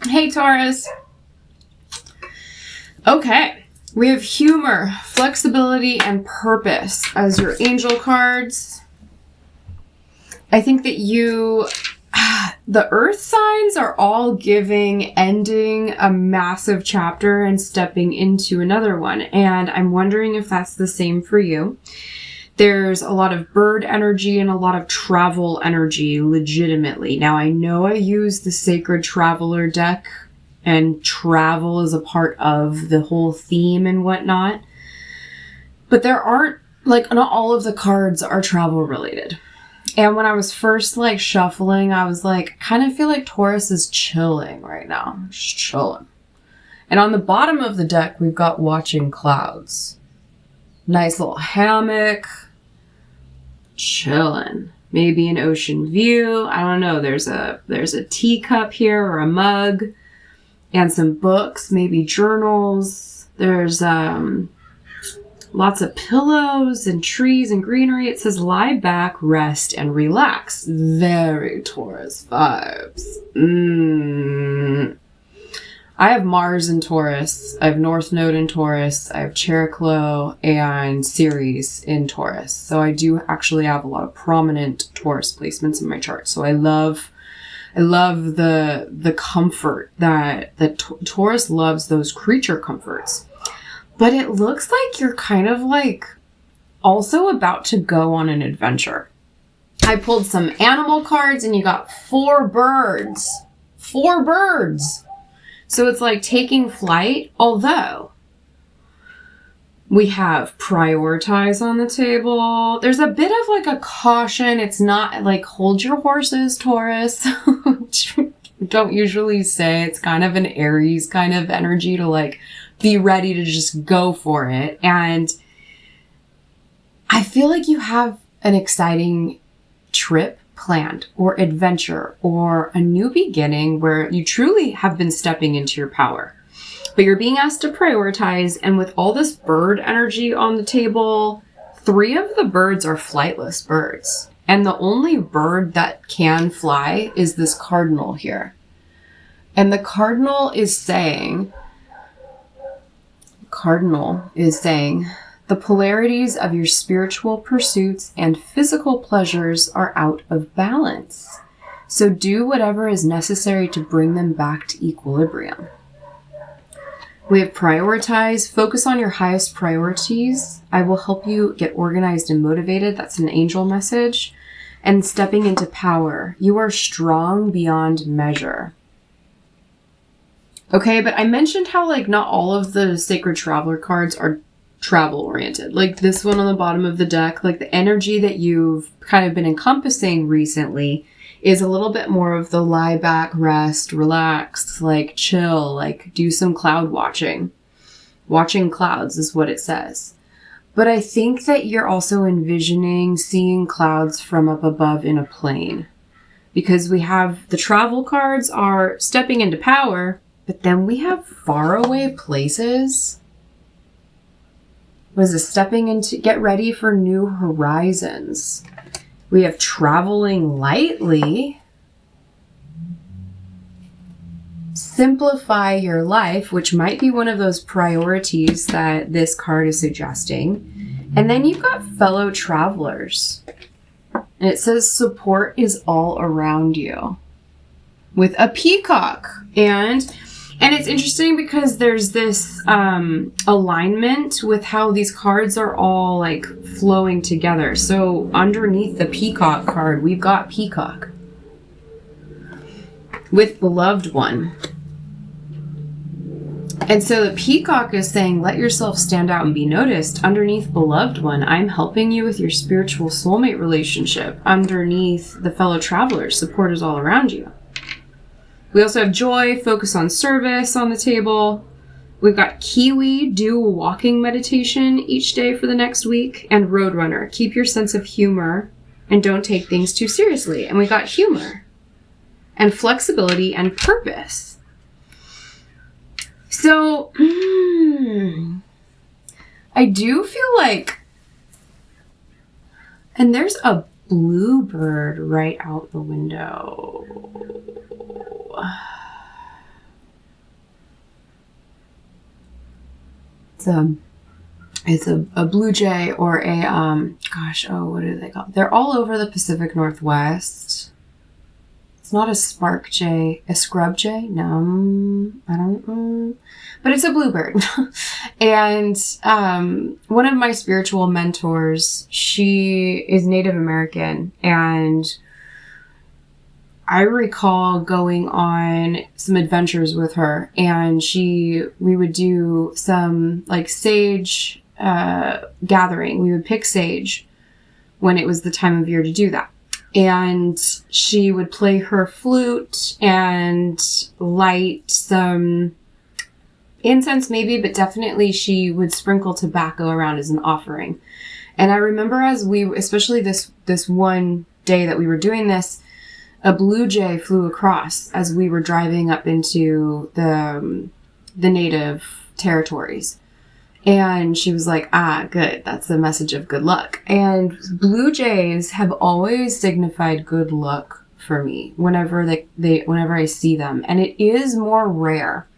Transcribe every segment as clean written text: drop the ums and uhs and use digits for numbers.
Hey, Taurus. Okay. We have humor, flexibility, and purpose as your angel cards. I think that the earth signs are all ending a massive chapter and stepping into another one. And I'm wondering if that's the same for you. There's a lot of bird energy and a lot of travel energy, legitimately. Now, I know I use the Sacred Traveler deck, and travel is a part of the whole theme and whatnot. But there aren't, not all of the cards are travel related. And when I was first, shuffling, I was kind of feel like Taurus is chilling right now. Just chilling. And on the bottom of the deck, we've got Watching Clouds. Nice little hammock. Chilling. Maybe an ocean view. I don't know. There's a teacup here or a mug. And some books, maybe journals. There's lots of pillows and trees and greenery. It says lie back, rest, and relax. Very Taurus vibes. I have Mars in Taurus. I have North Node in Taurus. I have Cheroklo and Ceres in Taurus. So I do actually have a lot of prominent Taurus placements in my chart. So I love the comfort that Taurus loves, those creature comforts. But it looks like you're kind of also about to go on an adventure. I pulled some animal cards and you got 4 birds. 4 birds. So it's like taking flight, although we have prioritize on the table. There's a bit of a caution. It's not hold your horses, Taurus. Don't usually say. It's kind of an Aries kind of energy to be ready to just go for it. And I feel like you have an exciting trip planned or adventure or a new beginning where you truly have been stepping into your power. But you're being asked to prioritize, and with all this bird energy on the table, 3 of the birds are flightless birds. And the only bird that can fly is this cardinal here. And the cardinal is saying, the polarities of your spiritual pursuits and physical pleasures are out of balance. So do whatever is necessary to bring them back to equilibrium. We have prioritize, focus on your highest priorities. I will help you get organized and motivated. That's an angel message. And stepping into power. You are strong beyond measure. Okay, but I mentioned how not all of the Sacred Traveler cards are travel oriented. This one on the bottom of the deck, the energy that you've kind of been encompassing recently is a little bit more of the lie back, rest, relax, chill, do some cloud watching. Watching clouds is what it says. But I think that you're also envisioning seeing clouds from up above in a plane. Because we have the travel cards are stepping into power, but then we have faraway places. Was it stepping into, get ready for new horizons? We have traveling lightly. Simplify your life, which might be one of those priorities that this card is suggesting. And then you've got fellow travelers. And it says support is all around you. With a peacock. And it's interesting because there's this alignment with how these cards are all flowing together. So underneath the peacock card, we've got peacock with beloved one. And so the peacock is saying, let yourself stand out and be noticed. Underneath beloved one, I'm helping you with your spiritual soulmate relationship. Underneath the fellow travelers, support is all around you. We also have joy, focus on service on the table. We've got Kiwi, do a walking meditation each day for the next week. And Roadrunner, keep your sense of humor and don't take things too seriously. And we got humor and flexibility and purpose. So, I do feel and there's a bluebird right out the window. It's a blue jay or a, what do they call it? They're all over the Pacific Northwest. It's not a spark jay, a scrub jay. No, I don't, but it's a bluebird. And, one of my spiritual mentors, she is Native American, and I recall going on some adventures with her, and we would do some like sage gathering. We would pick sage when it was the time of year to do that. And she would play her flute and light some incense maybe, but definitely she would sprinkle tobacco around as an offering. And I remember especially this one day that we were doing this, a blue jay flew across as we were driving up into the native territories. And she was like, good. That's the message of good luck. And blue jays have always signified good luck for me whenever whenever I see them. And it is more rare.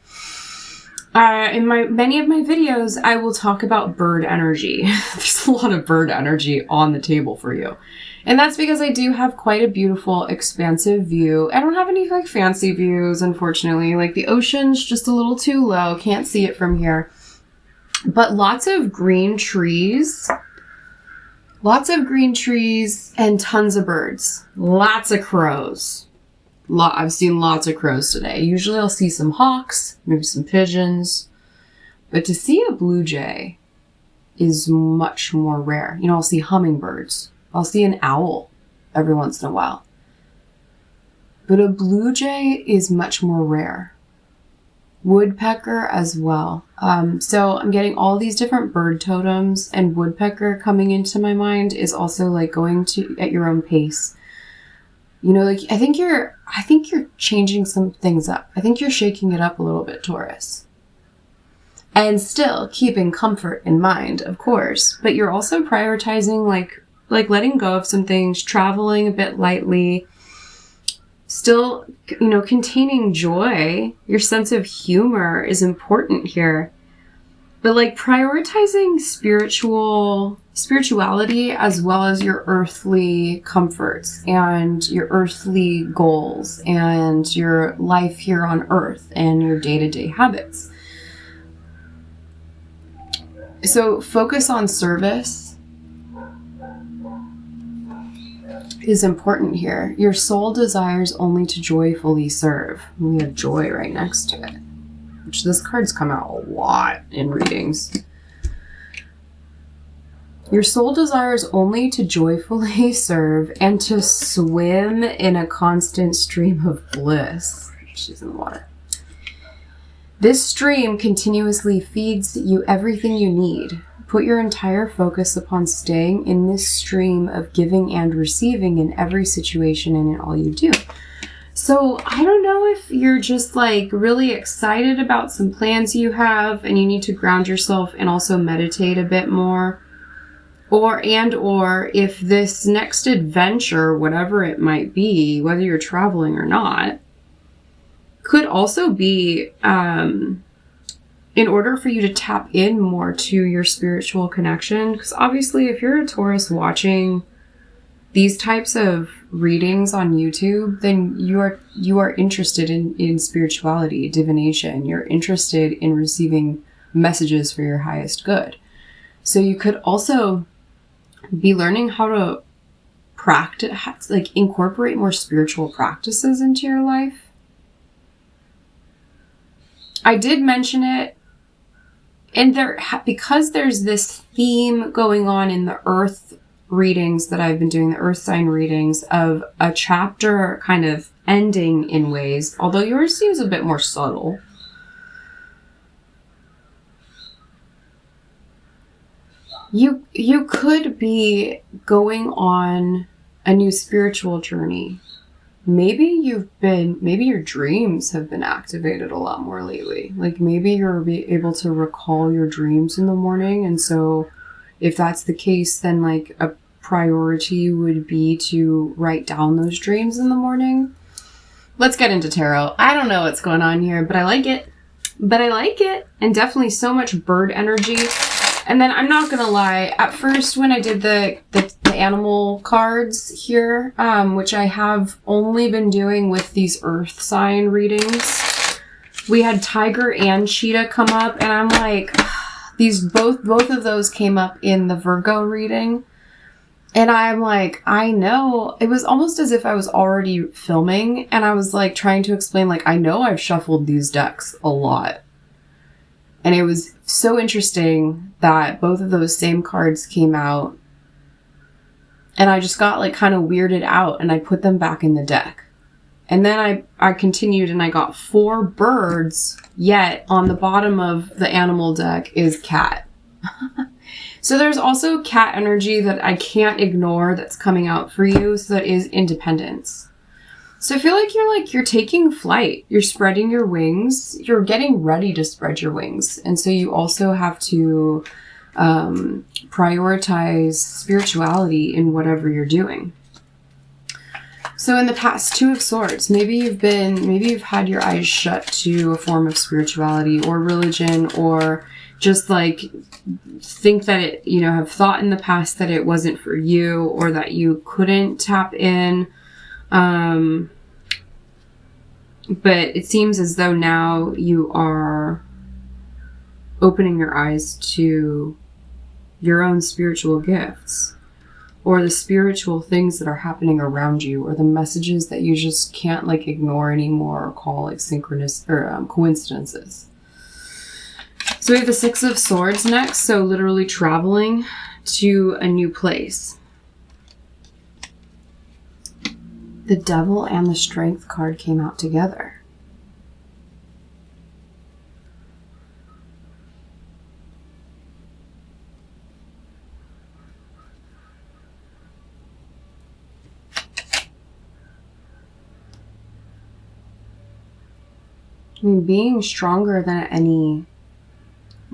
In many of my videos, I will talk about bird energy. There's a lot of bird energy on the table for you. And that's because I do have quite a beautiful, expansive view. I don't have any like fancy views, unfortunately. Like the ocean's just a little too low. Can't see it from here. But lots of green trees and tons of birds. Lots of crows. I've seen lots of crows today. Usually I'll see some hawks, maybe some pigeons. But to see a blue jay is much more rare. You know, I'll see hummingbirds. I'll see an owl every once in a while. But a blue jay is much more rare. Woodpecker as well. So I'm getting all these different bird totems, and woodpecker coming into my mind is also like going to at your own pace. You know, like I think you're changing some things up. I think you're shaking it up a little bit, Taurus. And still keeping comfort in mind, of course, but you're also prioritizing like letting go of some things, traveling a bit lightly, still, you know, containing joy. Your sense of humor is important here. But like prioritizing spirituality as well as your earthly comforts and your earthly goals and your life here on earth and your day-to-day habits. So focus on service is important here. Your soul desires only to joyfully serve. We have joy right next to it, which this card's come out a lot in readings. Your soul desires only to joyfully serve and to swim in a constant stream of bliss. She's in the water. This stream continuously feeds you everything you need. Put your entire focus upon staying in this stream of giving and receiving in every situation and in all you do. So I don't know if you're just like really excited about some plans you have and you need to ground yourself and also meditate a bit more. Or if this next adventure, whatever it might be, whether you're traveling or not, could also be in order for you to tap in more to your spiritual connection. Because obviously if you're a Taurus watching these types of readings on YouTube, then you are interested in spirituality, divination. You're interested in receiving messages for your highest good. So you could also be learning how to practice, like incorporate more spiritual practices into your life. I did mention it, and because there's this theme going on in the earth readings that I've been doing, the earth sign readings, of a chapter kind of ending in ways, although yours seems a bit more subtle. You could be going on a new spiritual journey. Maybe your dreams have been activated a lot more lately. Like maybe you're able to recall your dreams in the morning. And so if that's the case, then like a priority would be to write down those dreams in the morning. Let's get into tarot. I don't know what's going on here, but I like it. but I like it. And definitely so much bird energy. And then I'm not gonna lie, at first when I did the animal cards here, which I have only been doing with these earth sign readings, we had tiger and cheetah come up, and I'm like, these both of those came up in the Virgo reading. And I'm like, I know. It was almost as if I was already filming, and I was like trying to explain, like, I know I've shuffled these decks a lot. And it was so interesting that both of those same cards came out. And I just got like kind of weirded out, and I put them back in the deck. And then I continued, and I got 4 birds, yet on the bottom of the animal deck is cat. So there's also cat energy that I can't ignore that's coming out for you. So that is independence. So I feel like you're taking flight. You're spreading your wings. You're getting ready to spread your wings. And so you also have to prioritize spirituality in whatever you're doing. So in the past, 2 of Swords, maybe you've had your eyes shut to a form of spirituality or religion, or just like think that it, have thought in the past that it wasn't for you, or that you couldn't tap in. But it seems as though now you are opening your eyes to your own spiritual gifts, or the spiritual things that are happening around you, or the messages that you just can't like ignore anymore or call like synchronous or coincidences. So we have the 6 of Swords next. So literally traveling to a new place. The Devil and the Strength card came out together. I mean, being stronger than any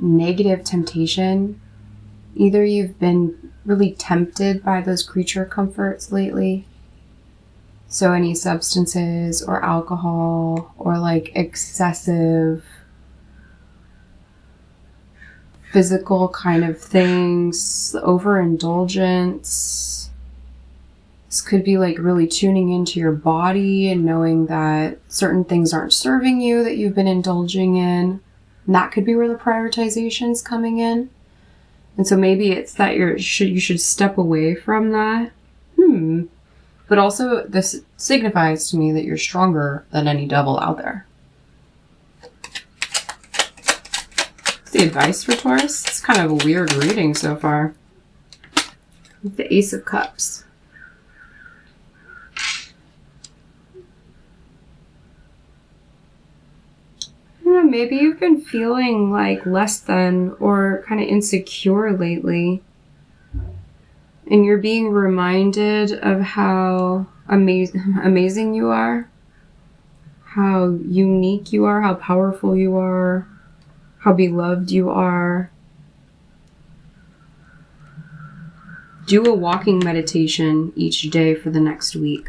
negative temptation. Either you've been really tempted by those creature comforts lately, so any substances or alcohol, or like excessive physical kind of things, overindulgence. This could be like really tuning into your body and knowing that certain things aren't serving you that you've been indulging in. And that could be where the prioritization's coming in. And so maybe it's that you should step away from that. But also this signifies to me that you're stronger than any devil out there. What's the advice for Taurus? It's kind of a weird reading so far. The Ace of Cups. Maybe you've been feeling like less than or kind of insecure lately. And you're being reminded of how amazing you are, how unique you are, how powerful you are, how beloved you are. Do a walking meditation each day for the next week.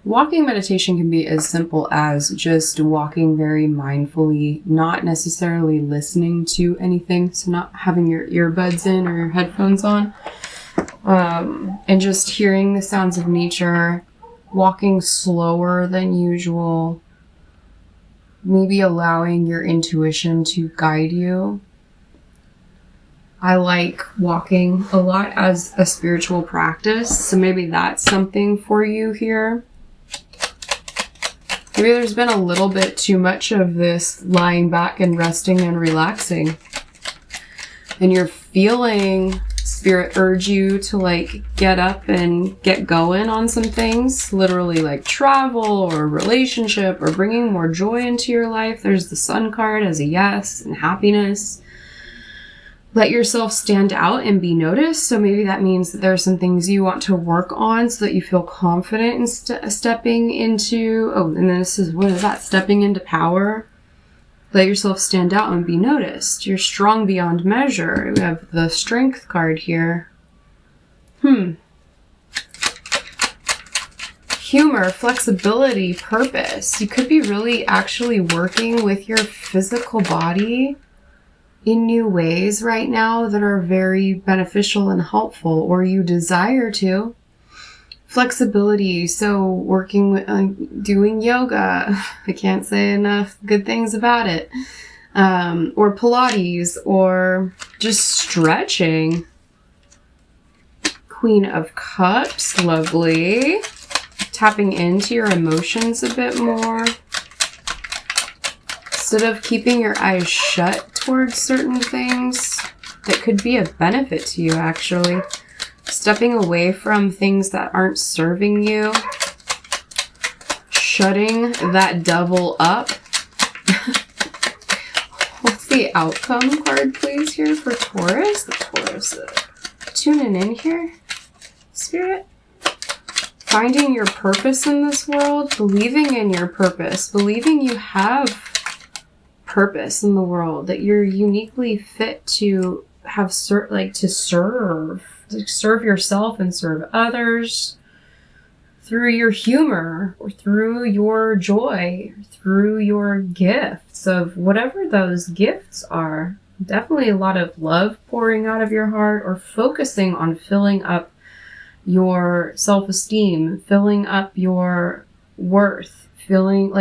Walking meditation can be as simple as just walking very mindfully, not necessarily listening to anything, so not having your earbuds in or your headphones on, and just hearing the sounds of nature, walking slower than usual, maybe allowing your intuition to guide you. I like walking a lot as a spiritual practice, so maybe that's something for you here. Maybe there's been a little bit too much of this lying back and resting and relaxing. And you're feeling spirit urge you to like get up and get going on some things, literally like travel or relationship or bringing more joy into your life. There's the Sun card as a yes and happiness. Let yourself stand out and be noticed. So maybe that means that there are some things you want to work on so that you feel confident in stepping into, and then this is, what is that? Stepping into power. Let yourself stand out and be noticed. You're strong beyond measure. We have the Strength card here. humor, flexibility, purpose. You could be really actually working with your physical body in new ways right now that are very beneficial and helpful, or you desire to. Flexibility, so working with doing yoga. I can't say enough good things about it. Or Pilates, or just stretching. Queen of Cups, lovely. Tapping into your emotions a bit more. Instead of keeping your eyes shut towards certain things that could be a benefit to you, actually. Stepping away from things that aren't serving you. Shutting that devil up. What's the outcome card, please, here for Taurus? The Taurus. Tuning in here, Spirit. Finding your purpose in this world. Believing in your purpose. Believing you have purpose in the world. That you're uniquely fit to have to serve yourself and serve others through your humor, or through your joy, or through your gifts of whatever those gifts are. Definitely a lot of love pouring out of your heart, or focusing on filling up your self-esteem, filling up your worth, feeling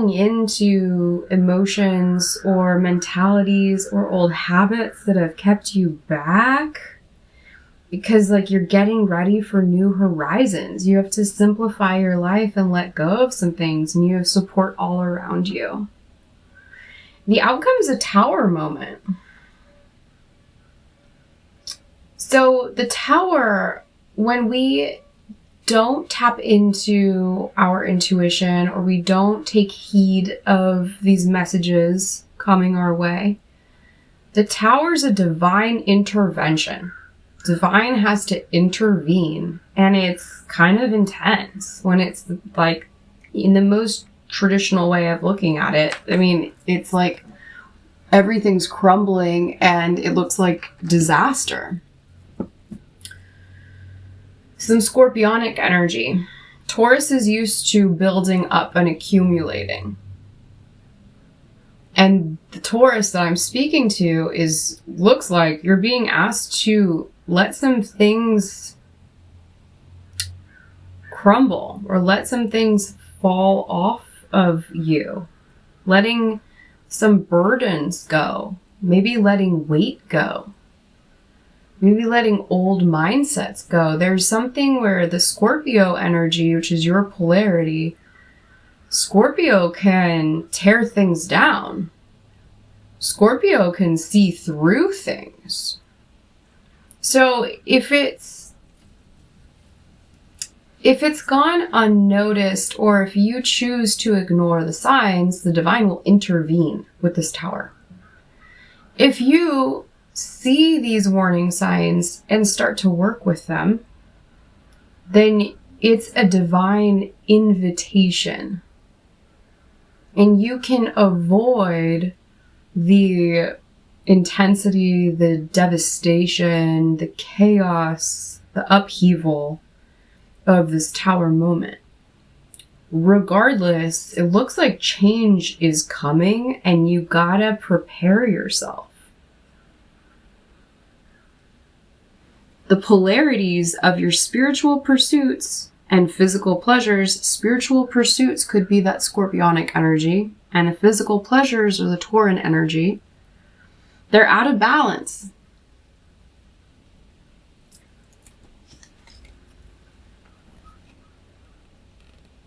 into emotions or mentalities or old habits that have kept you back, because you're getting ready for new horizons. You have to simplify your life and let go of some things, and you have support all around you. The outcome is a Tower moment. So the Tower, when we don't tap into our intuition, or we don't take heed of these messages coming our way, the Tower's a divine intervention. Divine has to intervene, and it's kind of intense when it's in the most traditional way of looking at it. I mean, it's like everything's crumbling and it looks like disaster. Some scorpionic energy. Taurus is used to building up and accumulating. And the Taurus that I'm speaking to looks like you're being asked to let some things crumble, or let some things fall off of you. Letting some burdens go. Maybe letting weight go. Maybe letting old mindsets go. There's something where the Scorpio energy, which is your polarity, Scorpio can tear things down. Scorpio can see through things. So if it's gone unnoticed, or if you choose to ignore the signs, the divine will intervene with this Tower. If you see these warning signs and start to work with them, then it's a divine invitation. And you can avoid the intensity, the devastation, the chaos, the upheaval of this Tower moment. Regardless, it looks like change is coming, and you gotta prepare yourself. The polarities of your spiritual pursuits and physical pleasures. Spiritual pursuits could be that scorpionic energy, and the physical pleasures are the Tauran energy. They're out of balance.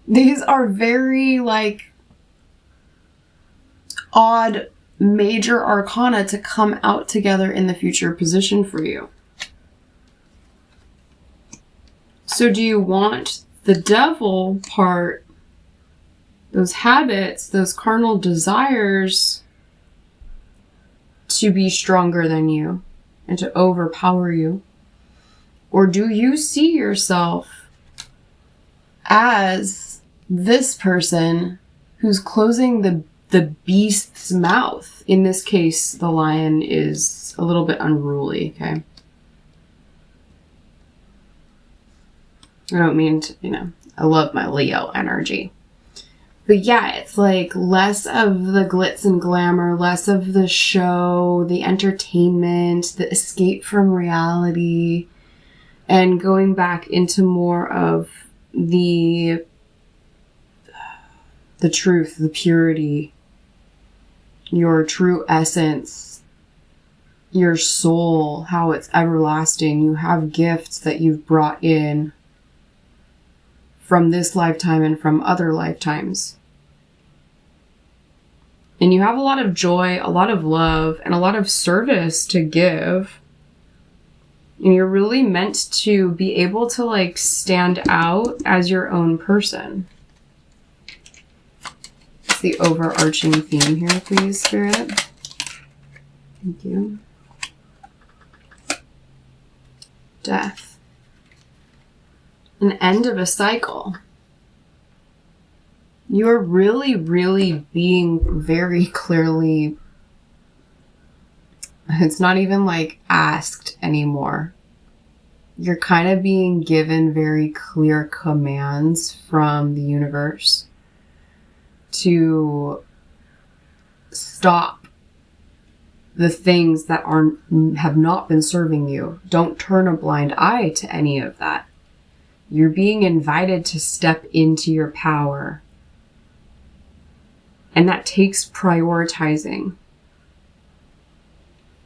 These are very odd major arcana to come out together in the future position for you. So do you want the devil part, those habits, those carnal desires, to be stronger than you and to overpower you? Or do you see yourself as this person who's closing the beast's mouth? In this case, the lion is a little bit unruly, okay? I don't mean to, I love my Leo energy. But yeah, it's like less of the glitz and glamour, less of the show, the entertainment, the escape from reality, and going back into more of the truth, the purity, your true essence, your soul, how it's everlasting. You have gifts that you've brought in from this lifetime and from other lifetimes. And you have a lot of joy, a lot of love, and a lot of service to give. And you're really meant to be able to like stand out as your own person. It's the overarching theme here, please, Spirit. Thank you. Death. An end of a cycle. You're really, really being very clearly, it's not even like asked anymore. You're kind of being given very clear commands from the universe to stop the things that have not been serving you. Don't turn a blind eye to any of that. You're being invited to step into your power. And that takes prioritizing.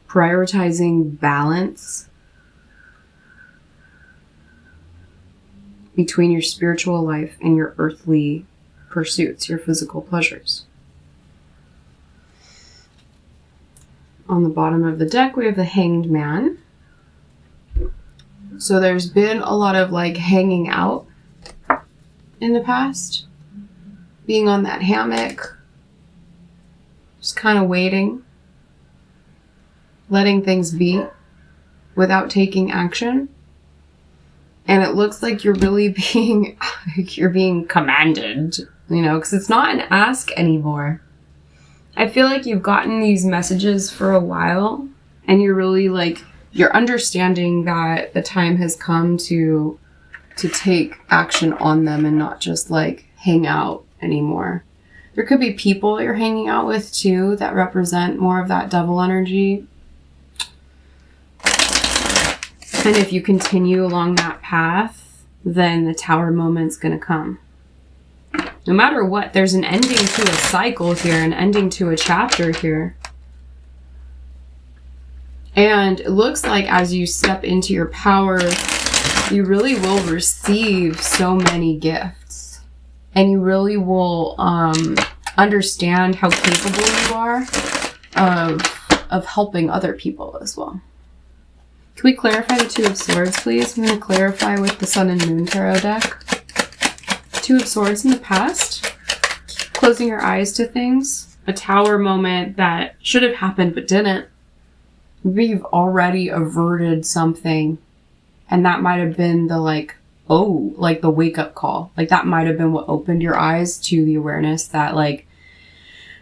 Prioritizing balance between your spiritual life and your earthly pursuits, your physical pleasures. On the bottom of the deck, we have the Hanged Man. So there's been a lot of like hanging out in the past. Being on that hammock. Just kind of waiting. Letting things be without taking action. And it looks like you're really being commanded, because it's not an ask anymore. I feel like you've gotten these messages for a while and you're really like, you're understanding that the time has come to take action on them and not just like hang out anymore. There could be people you're hanging out with too that represent more of that devil energy. And if you continue along that path, then the Tower moment's going to come. No matter what, there's an ending to a cycle here, an ending to a chapter here. And it looks like as you step into your power, you really will receive so many gifts. And you really will understand how capable you are of helping other people as well. Can we clarify the Two of Swords, please? I'm going to clarify with the Sun and Moon Tarot deck. Two of Swords in the past. Closing your eyes to things. A Tower moment that should have happened but didn't. Maybe you've already averted something. And that might have been the the wake-up call. Like that might have been what opened your eyes to the awareness that like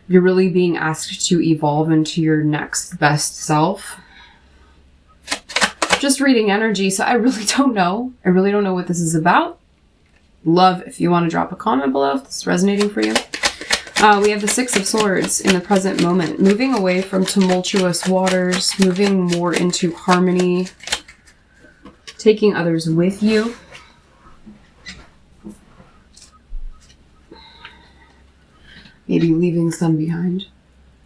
you're really being asked to evolve into your next best self. Just reading energy, so I really don't know. I really don't know what this is about. Love if you want to drop a comment below if this is resonating for you. We have the Six of Swords in the present moment. Moving away from tumultuous waters, moving more into harmony, taking others with you. Maybe leaving some behind.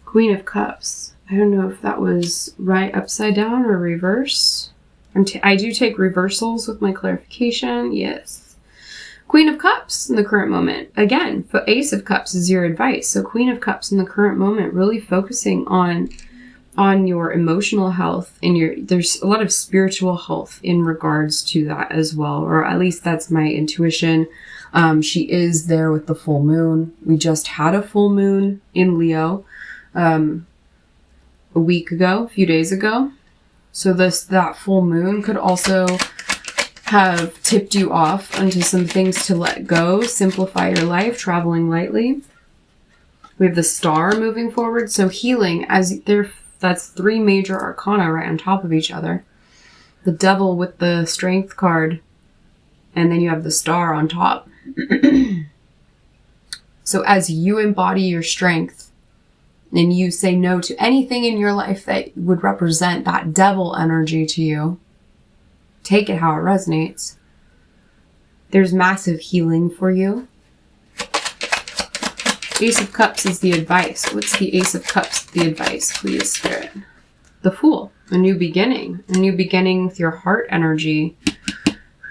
Queen of Cups. I don't know if that was right upside down or reverse. I do take reversals with my clarification. Yes. Queen of Cups in the current moment. Again, Ace of Cups is your advice. So Queen of Cups in the current moment, really focusing on your emotional health and there's a lot of spiritual health in regards to that as well. Or at least that's my intuition. She is there with the full moon. We just had a full moon in Leo a few days ago. So that full moon could also have tipped you off onto some things to let go, simplify your life, traveling lightly. We have the Star moving forward. So healing, that's three major arcana right on top of each other. The Devil with the Strength card. and then you have the star on top. So as you embody your strength and you say no to anything in your life that would represent that devil energy to you, take it how it resonates. There's massive healing for you. Ace of Cups is the advice. What's the Ace of Cups, the advice, please, Spirit? The Fool, a new beginning with your heart energy.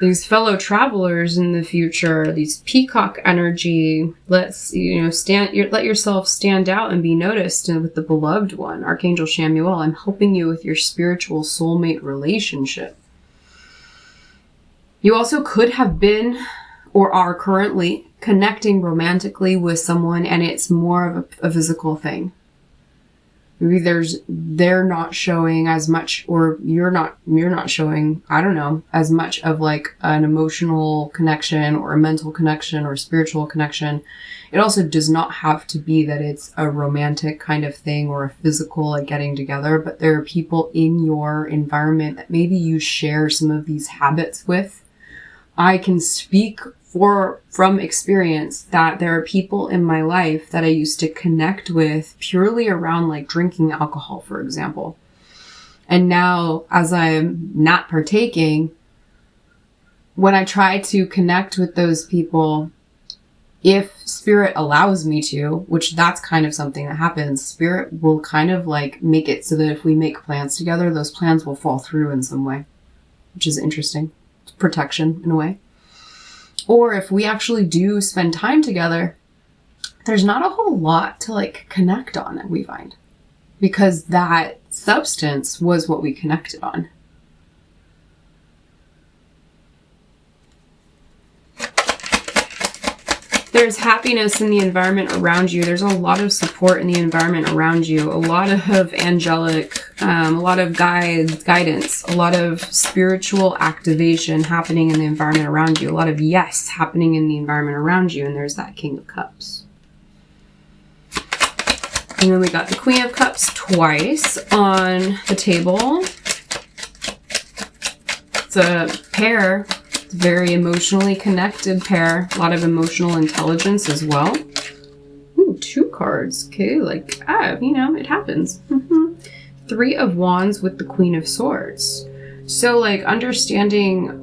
These fellow travelers in the future, these peacock energy. Let yourself stand out and be noticed. And with the beloved one, Archangel Chamuel, I'm helping you with your spiritual soulmate relationship. You also could have been or are currently connecting romantically with someone, and it's more of a physical thing. Maybe they're not showing as much, or you're not showing, I don't know, as much of like an emotional connection or a mental connection or spiritual connection. It also does not have to be that it's a romantic kind of thing or a physical like getting together, but there are people in your environment that maybe you share some of these habits with. I can speak from experience that there are people in my life that I used to connect with purely around like drinking alcohol, for example. And now, as I'm not partaking, when I try to connect with those people, if Spirit allows me to, which that's kind of something that happens, Spirit will kind of like make it so that if we make plans together, those plans will fall through in some way, which is interesting. It's protection in a way. Or if we actually do spend time together, there's not a whole lot to like connect on, we find, because that substance was what we connected on. There's happiness in the environment around you. There's a lot of support in the environment around you. A lot of angelic, a lot of guidance, a lot of spiritual activation happening in the environment around you. A lot of yes happening in the environment around you. And there's that King of Cups. And then we got the Queen of Cups twice on the table. It's a pair. Very emotionally connected pair. A lot of emotional intelligence as well. Ooh, 2 cards. Okay, like, it happens. Three of Wands with the Queen of Swords. So, like, understanding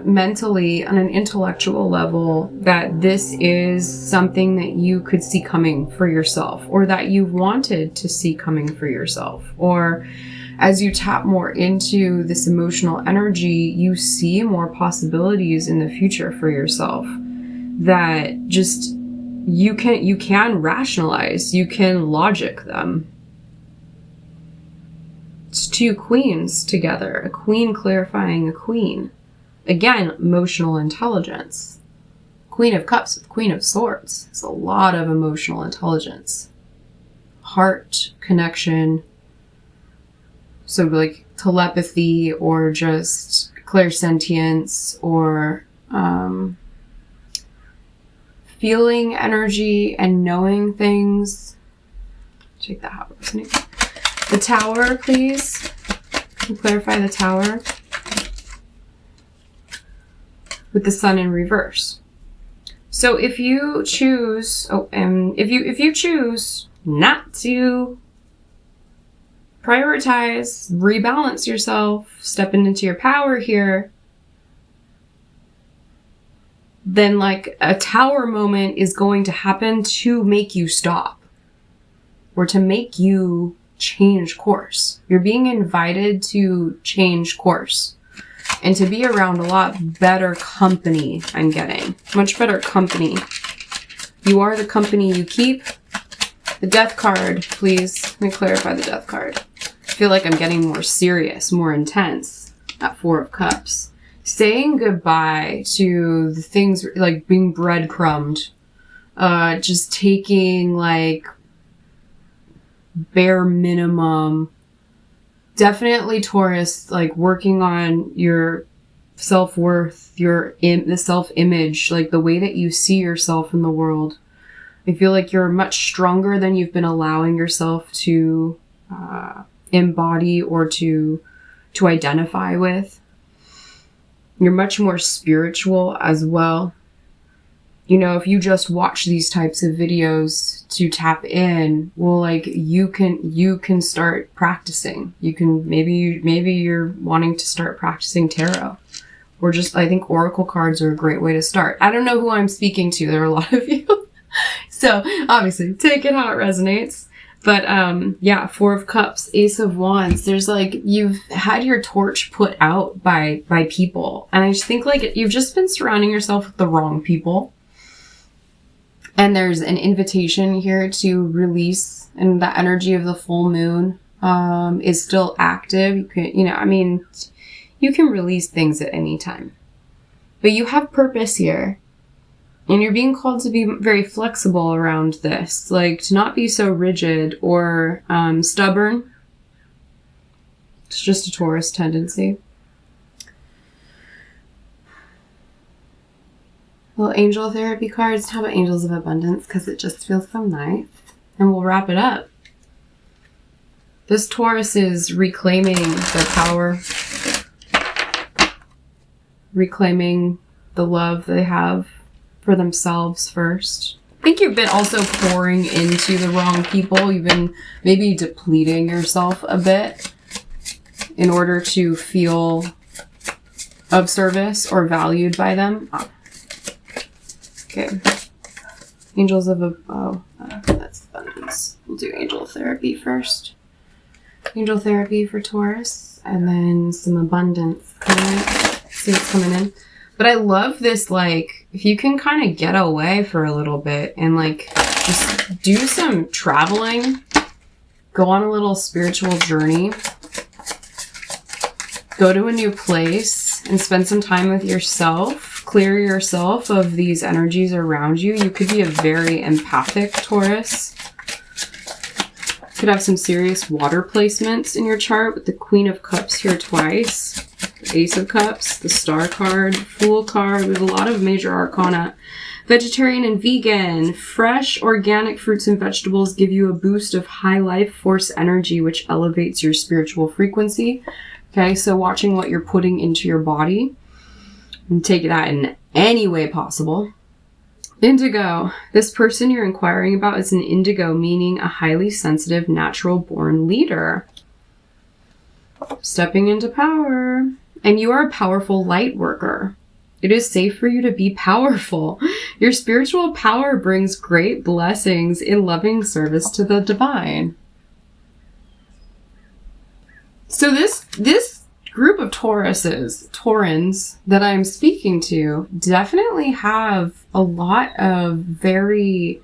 mentally on an intellectual level that this is something that you could see coming for yourself, or that you wanted to see coming for yourself, or as you tap more into this emotional energy, you see more possibilities in the future for yourself that just you can rationalize, you can logic them. It's 2 queens together, a queen clarifying a queen. Again, emotional intelligence. Queen of Cups with Queen of Swords. It's a lot of emotional intelligence. Heart connection. So like telepathy or just clairsentience or feeling energy and knowing things. Check that out. The Tower, please. Can you clarify the Tower? With the Sun in reverse. So if you choose, if you choose not to prioritize, rebalance yourself, stepping into your power here, then like a Tower moment is going to happen to make you stop or to make you change course. You're being invited to change course and to be around a lot better company. I'm getting much better company. You are the company you keep. The Death card, please. Let me clarify the Death card. I feel like I'm getting more serious, more intense at 4 of Cups. Saying goodbye to the things like being breadcrumbed. Just taking like bare minimum. Definitely Taurus, like working on your self-worth, the self-image, like the way that you see yourself in the world. I feel like you're much stronger than you've been allowing yourself to embody or to identify with. You're much more spiritual as well. You know, if you just watch these types of videos to tap in, well, like you can start practicing. You can, maybe you're wanting to start practicing tarot, or just, I think oracle cards are a great way to start. I don't know who I'm speaking to. There are a lot of you. So obviously take it how it resonates. But yeah, Four of Cups, Ace of Wands. There's like, you've had your torch put out by people. And I just think like you've just been surrounding yourself with the wrong people. And there's an invitation here to release, and the energy of the full moon is still active. You can, you know, I mean, you can release things at any time. But you have purpose here. And you're being called to be very flexible around this. Like, to not be so rigid or stubborn. It's just a Taurus tendency. Little angel therapy cards. How about angels of abundance? Because it just feels so nice. And we'll wrap it up. This Taurus is reclaiming their power. Reclaiming the love they have for themselves first. I think you've been also pouring into the wrong people. You've been maybe depleting yourself a bit in order to feel of service or valued by them. Okay. Angels of that's abundance. We'll do angel therapy first. Angel therapy for Taurus, and then some abundance coming in. See what's coming in. But I love this, like, if you can kind of get away for a little bit and like just do some traveling, go on a little spiritual journey, go to a new place and spend some time with yourself, clear yourself of these energies around you. You could be a very empathic Taurus. Could have some serious water placements in your chart with the Queen of Cups here twice. Ace of Cups, the Star card, Fool card. We have a lot of major arcana. Vegetarian and vegan. Fresh organic fruits and vegetables give you a boost of high life force energy, which elevates your spiritual frequency. Okay, so watching what you're putting into your body and take that in any way possible. Indigo. This person you're inquiring about is an indigo, meaning a highly sensitive, natural born leader. Stepping into power. And you are a powerful light worker. It is safe for you to be powerful. Your spiritual power brings great blessings in loving service to the divine. So this group of Taurans that I'm speaking to definitely have a lot of very,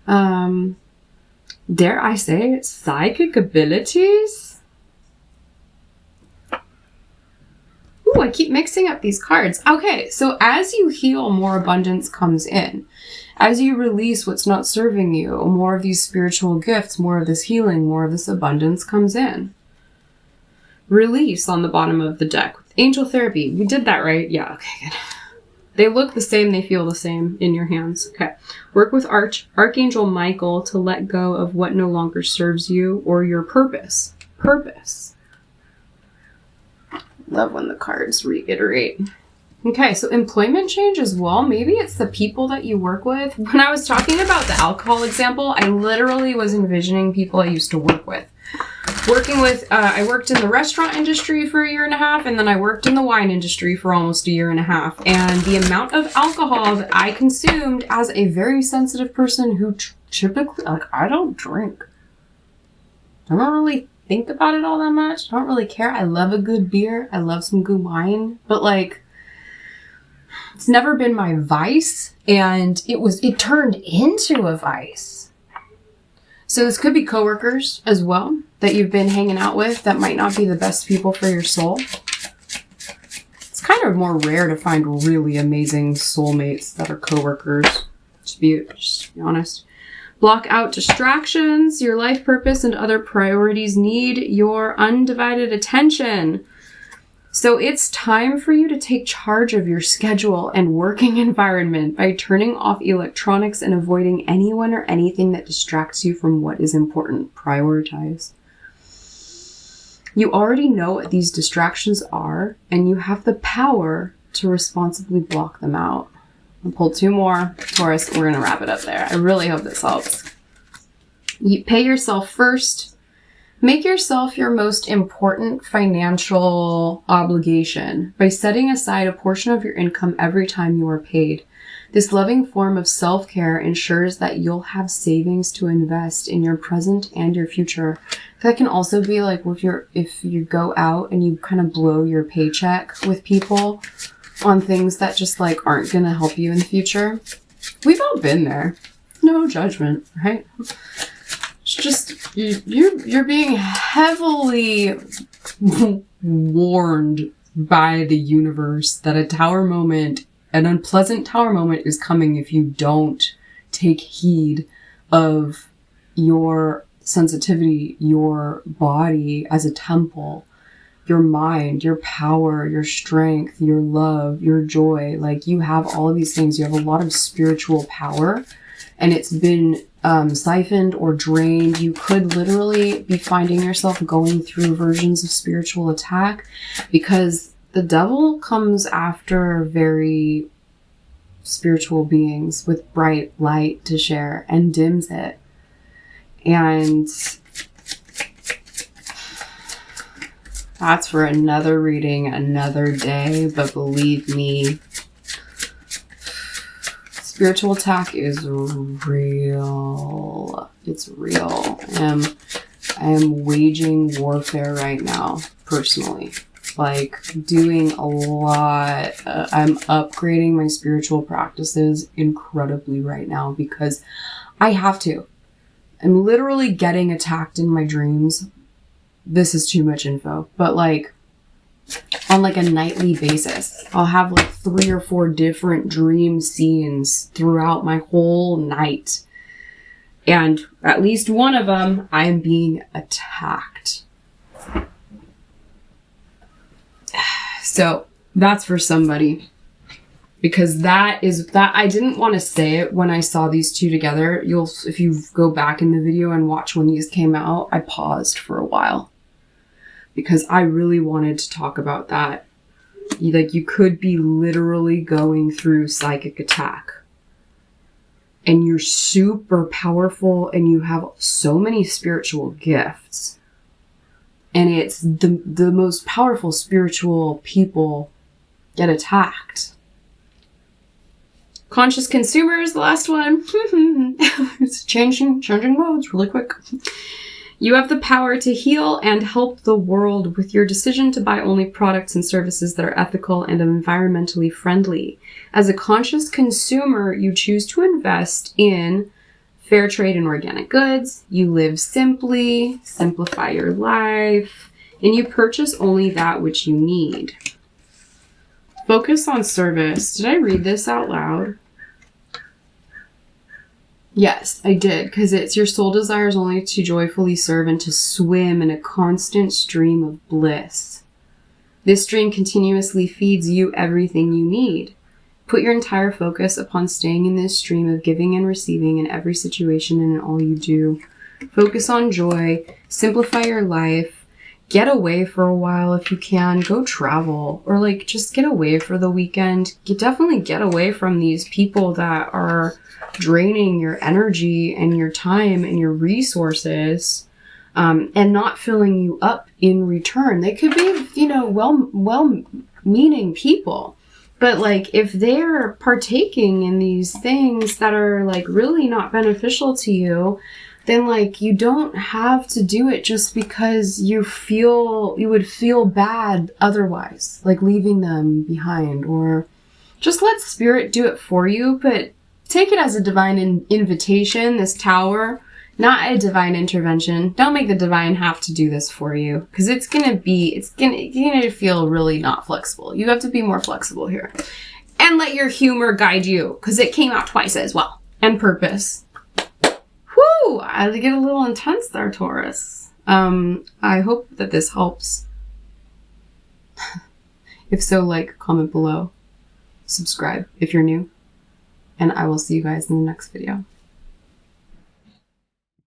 dare I say it, psychic abilities. Ooh, I keep mixing up these cards. Okay, so as you heal, more abundance comes in. As you release what's not serving you, more of these spiritual gifts, more of this healing, more of this abundance comes in. Release on the bottom of the deck. Angel therapy. We did that, right? Yeah, okay, good. They look the same, they feel the same in your hands. Okay. Work with Archangel Michael to let go of what no longer serves you or your purpose. Purpose. Love when the cards reiterate. Okay, so employment change as well. Maybe it's the people that you work with. When I was talking about the alcohol example, I literally was envisioning people I used to work with. I worked in the restaurant industry for 1.5 years, and then I worked in the wine industry for almost 1.5 years. And the amount of alcohol that I consumed as a very sensitive person who typically, like, I don't drink. I don't really think about it all that much. I don't really care. I love a good beer. I love some good wine. But like, it's never been my vice. And it turned into a vice. So this could be coworkers as well that you've been hanging out with that might not be the best people for your soul. It's kind of more rare to find really amazing soulmates that are coworkers, to be honest. Block out distractions. Your life purpose and other priorities need your undivided attention. So it's time for you to take charge of your schedule and working environment by turning off electronics and avoiding anyone or anything that distracts you from what is important. Prioritize. You already know what these distractions are, and you have the power to responsibly block them out. I'll pull 2 more, Taurus. We're going to wrap it up there. I really hope this helps. You pay yourself first. Make yourself your most important financial obligation by setting aside a portion of your income every time you are paid. This loving form of self-care ensures that you'll have savings to invest in your present and your future. That can also be like if you go out and you kind of blow your paycheck with people on things that just like aren't going to help you in the future. We've all been there. No judgment, right? It's just you're being heavily warned by the universe that an unpleasant tower moment is coming if you don't take heed of your sensitivity, your body as a temple, your mind, your power, your strength, your love, your joy. Like, you have all of these things. You have a lot of spiritual power, and it's been siphoned or drained. You could literally be finding yourself going through versions of spiritual attack because the devil comes after very spiritual beings with bright light to share and dims it. And that's for another reading, another day. But believe me, spiritual attack is real. It's real. I am waging warfare right now, personally. Like, doing a lot. I'm upgrading my spiritual practices incredibly right now because I have to. I'm literally getting attacked in my dreams. This is too much info, but like on like a nightly basis, I'll have like 3 or 4 different dream scenes throughout my whole night. And at least one of them, I am being attacked. So that's for somebody, because that I didn't want to say it when I saw these two together. If you go back in the video and watch when these came out, I paused for a while because I really wanted to talk about that. You could be literally going through psychic attack and you're super powerful and you have so many spiritual gifts. And it's the most powerful spiritual people get attacked. Conscious consumer is the last one. It's changing modes really quick. You have the power to heal and help the world with your decision to buy only products and services that are ethical and environmentally friendly. As a conscious consumer, you choose to invest in fair trade and organic goods. You live simply, simplify your life, and you purchase only that which you need. Focus on service. Did I read this out loud? Yes, I did, because it's your soul desires only to joyfully serve and to swim in a constant stream of bliss. This stream continuously feeds you everything you need. Put your entire focus upon staying in this stream of giving and receiving in every situation and in all you do. Focus on joy. Simplify your life. Get away for a while if you can. Go travel. Or just get away for the weekend. You definitely get away from these people that are draining your energy and your time and your resources and not filling you up in return. They could be, well-meaning people. But if they're partaking in these things that are really not beneficial to you, then you don't have to do it just because you would feel bad otherwise, leaving them behind, or just let spirit do it for you. But take it as a divine invitation, this tower, not a divine intervention. Don't make the divine have to do this for you, because it's gonna feel really not flexible. You have to be more flexible here. And let your humor guide you, because it came out twice as well. And purpose. Whoo! I get a little intense there, Taurus. I hope that this helps. If so, comment below. Subscribe if you're new. And I will see you guys in the next video.